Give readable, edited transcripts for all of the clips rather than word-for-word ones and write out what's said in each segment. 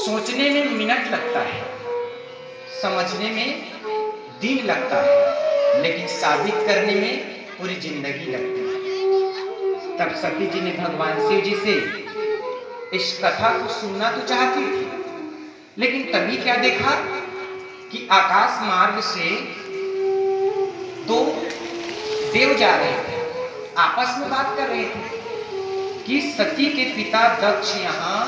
सोचने में मिनट लगता है, समझने में दिन लगता है, लेकिन साबित करने में पूरी जिंदगी लगती है। तब सती जी ने भगवान शिव जी से इस कथा को सुनना तो चाहती थी, लेकिन तभी क्या देखा कि आकाश मार्ग से दो देव जा रहे थे, आपस में बात कर रहे थे कि सती के पिता दक्ष यहाँ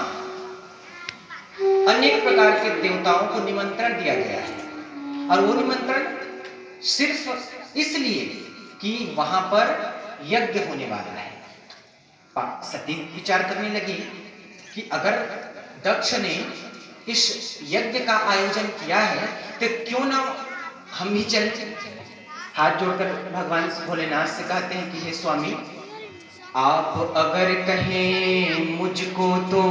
अनेक प्रकार के देवताओं को निमंत्रण दिया गया है, और वो निमंत्रण सिर्फ इसलिए कि वहां पर यज्ञ होने वाला है। सती विचार करने लगी कि अगर दक्ष ने इस यज्ञ का आयोजन किया है तो क्यों ना हम भी चलें। हाथ जोड़कर भगवान भोलेनाथ से कहते हैं कि हे स्वामी, आप अगर कहें मुझको तो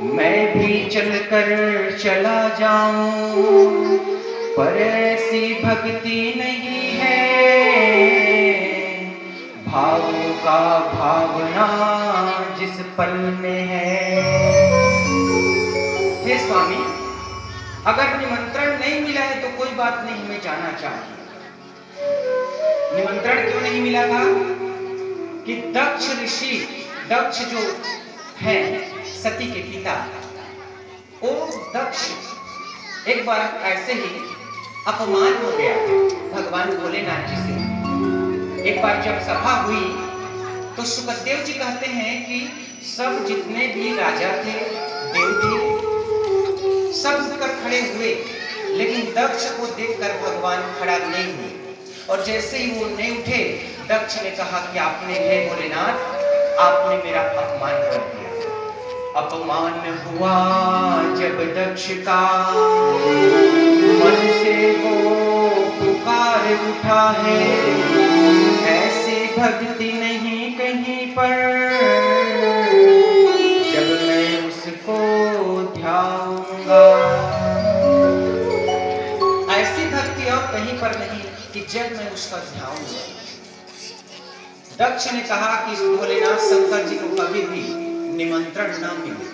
मैं भी चलकर चला जाऊं, पर ऐसी भक्ति नहीं है, भावों का भावना जिस पल में है। हे स्वामी, अगर निमंत्रण नहीं मिला है तो कोई बात नहीं, हमें जाना चाहिए। निमंत्रण क्यों नहीं मिला था कि दक्ष ऋषि, दक्ष जो है सती के पिता, वो दक्ष एक बार ऐसे ही अपमान हो गया भगवान भोलेनाथ जी से। एक बार जब सभा हुई तो सुखदेव जी कहते हैं कि सब जितने भी राजा थे, देव थे, सब उठकर खड़े हुए, लेकिन दक्ष को देखकर भगवान खड़ा नहीं हुए। और जैसे ही वो नहीं उठे, दक्ष ने कहा कि आपने, हे भोलेनाथ, आपने मेरा अपमान कर दिया। अपमान हुआ जब दक्ष का, मन से वो पुकार उठा है, ऐसी भक्ति नहीं कहीं पर, जब मैं उसको ध्याऊंगा। ऐसी भक्ति और कहीं पर नहीं कि जब मैं उसका ध्याऊंगा। दक्ष ने कहा कि भोलेनाथ शंकर जी को कभी भी निमंत्रण न मिले।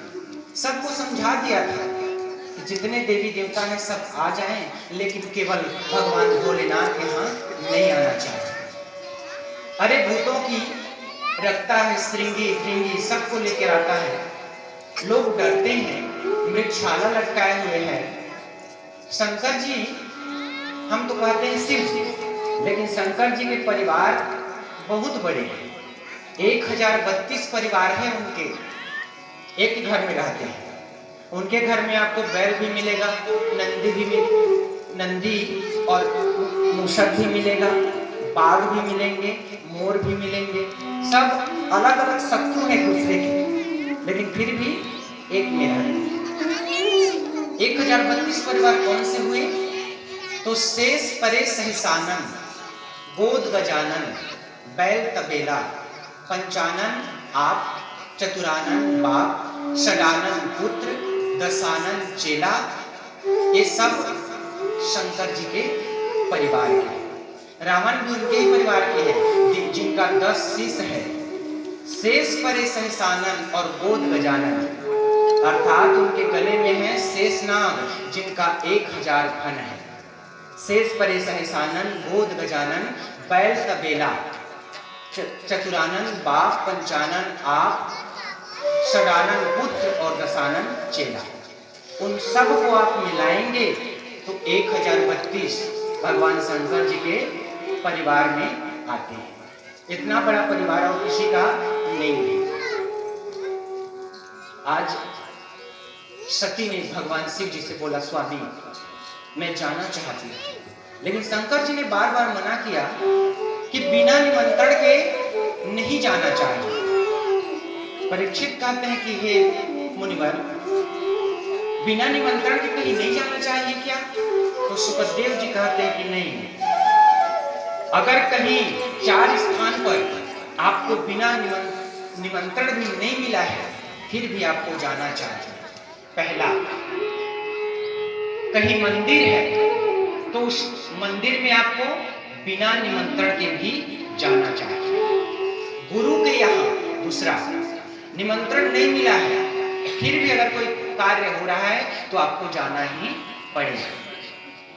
सबको समझा दिया था कि जितने देवी देवता हैं सब आ जाएं, लेकिन केवल भगवान भोलेनाथ यहाँ नहीं आना चाहते। अरे भूतों की रखता है, श्रृंगी भृंगी सबको लेकर आता है, लोग डरते हैं, मृगशाला लटकाए हुए हैं। शंकर जी, हम तो कहते हैं शिव जी, लेकिन शंकर जी के परिवार बहुत बड़े हैं। 1032 परिवार है उनके, एक घर में रहते हैं। उनके घर में आपको बैल भी मिलेगा, नंदी और मूषक भी मिलेगा, बाघ भी मिलेंगे, मोर भी मिलेंगे। सब अलग अलग शत्रु हैं दूसरे के, लेकिन फिर भी एक में रहते। 1032 परिवार कौन से हुए? तो शेष परे सहिसानन, गोद गजानन, बैल तबेला, पंचानन आप, चतुरानन बाप, षडानन पुत्र, दशानन चेला, ये सब शंकर जी के परिवार के। रावण भी उनके ही परिवार के हैं, जिनका 10 शीश है। शेष परे सहिसानन और गोद गजानन, अर्थात उनके गले में है शेषनाग, जिनका 1000 फन है। शेष परे सहिसानन, गोद गजानन, बैल तबेला, चतुरानन बाप, पंचानन आप, षडानन पुत्र और दशानन चेला। उन सब को आप मिलाएंगे तो 1032 भगवान शंकर जी के परिवार में आते हैं। इतना बड़ा परिवार और किसी का नहीं है। आज सती ने भगवान शिव जी से बोला, स्वामी मैं जाना चाहती हूँ, लेकिन शंकर जी ने बार बार मना किया कि बिना निमंत्रण के नहीं जाना चाहिए। परीक्षित कहते हैं कि हे मुनिवर, बिना निमंत्रण के कहीं नहीं जाना चाहिए क्या? तो सुखदेव जी कहते हैं कि नहीं, अगर कहीं 4 स्थान पर आपको बिना निमंत्रण भी नहीं मिला है, फिर भी आपको जाना चाहिए। पहला, कहीं मंदिर है तो उस मंदिर में आपको बिना निमंत्रण के भी जाना चाहिए। गुरु के यहाँ, दूसरा, निमंत्रण नहीं मिला है फिर भी अगर कोई कार्य हो रहा है तो आपको जाना ही पड़ेगा,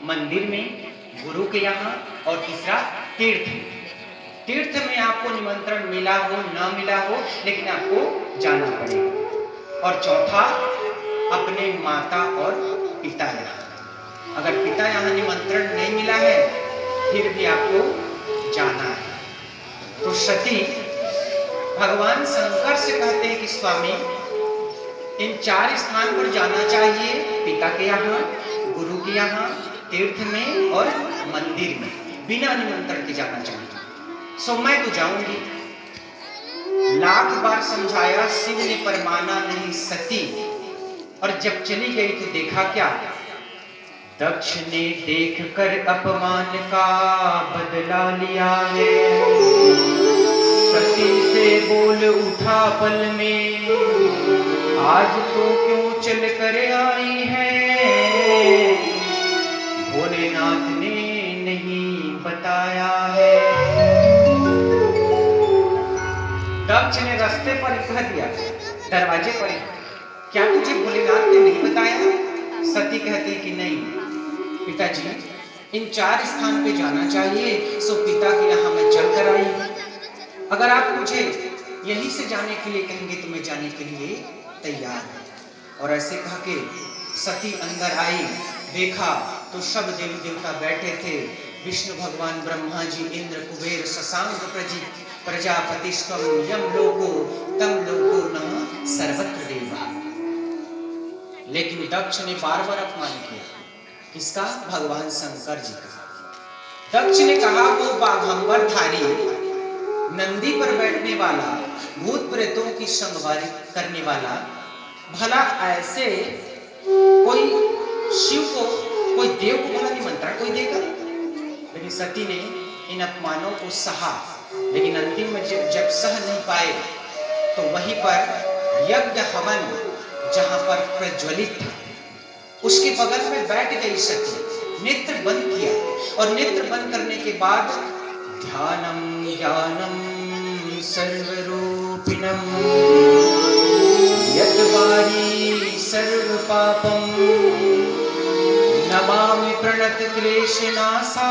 मंदिर में, गुरु के यहाँ, और तीसरा तीर्थ। तीर्थ में आपको निमंत्रण मिला हो ना मिला हो, लेकिन आपको जाना पड़ेगा। और चौथा, अपने माता और पिता यहाँ। अगर पिता यहाँ निमंत्रण नहीं मिला है फिर भी आपको जाना है। तो सती भगवान शंकर से कहते हैं कि स्वामी, इन 4 स्थान पर जाना चाहिए, पिता के यहाँ, गुरु के यहाँ, तीर्थ में और मंदिर में, बिना निमंत्रण के जाना चाहिए। सो मैं तो जाऊंगी। लाख बार समझाया, शिव ने पर माना नहीं सती। और जब चली गई तो देखा क्या, दक्ष ने देख कर अपमान का बदला लिया है। सती से बोल उठा पल में, आज तो क्यों चल कर आई है, भोलेनाथ ने नहीं बताया है। दक्ष ने रास्ते पर कह दिया, दरवाजे पर, क्या तुझे भोलेनाथ ने नहीं बताया? सती कहती कि नहीं पिताजी, इन 4 स्थान पे जाना चाहिए, सो पिता के यहाँ मैं चल कर आई। अगर आप मुझे यहीं से जाने के लिए कहेंगे तो मैं जाने के लिए तैयार हूं। और ऐसे कह के सती अंदर आई, देखा तो सब देवी देवता बैठे थे, विष्णु भगवान, ब्रह्मा जी, इंद्र, कुबेर, शशांक प्रजापति, यम लोको तम लोको नमः सर्वत्र देवा। लेकिन दक्ष ने बार बार अपमान किया, किसका? भगवान शंकर जी का। दक्ष ने कहा, वो बाघंबर धारी, नंदी पर बैठने वाला, भूत प्रेतों की संगवारी करने वाला, भला ऐसे कोई शिव को, कोई देव को भला निमंत्रण कोई देगा? लेकिन सती ने इन अपमानों को सहा, लेकिन अंतिम में जब सह नहीं पाए तो वहीं पर यज्ञ हवन जहां पर प्रज्वलित था उसके बगल में बैठ गई सती, नेत्र बंद किया, और नेत्र बंद करने के बाद ध्यानम ज्ञानम सर्वरूपिणम यद्वारी सर्व पापम नमामि प्रणत क्लेशनाशा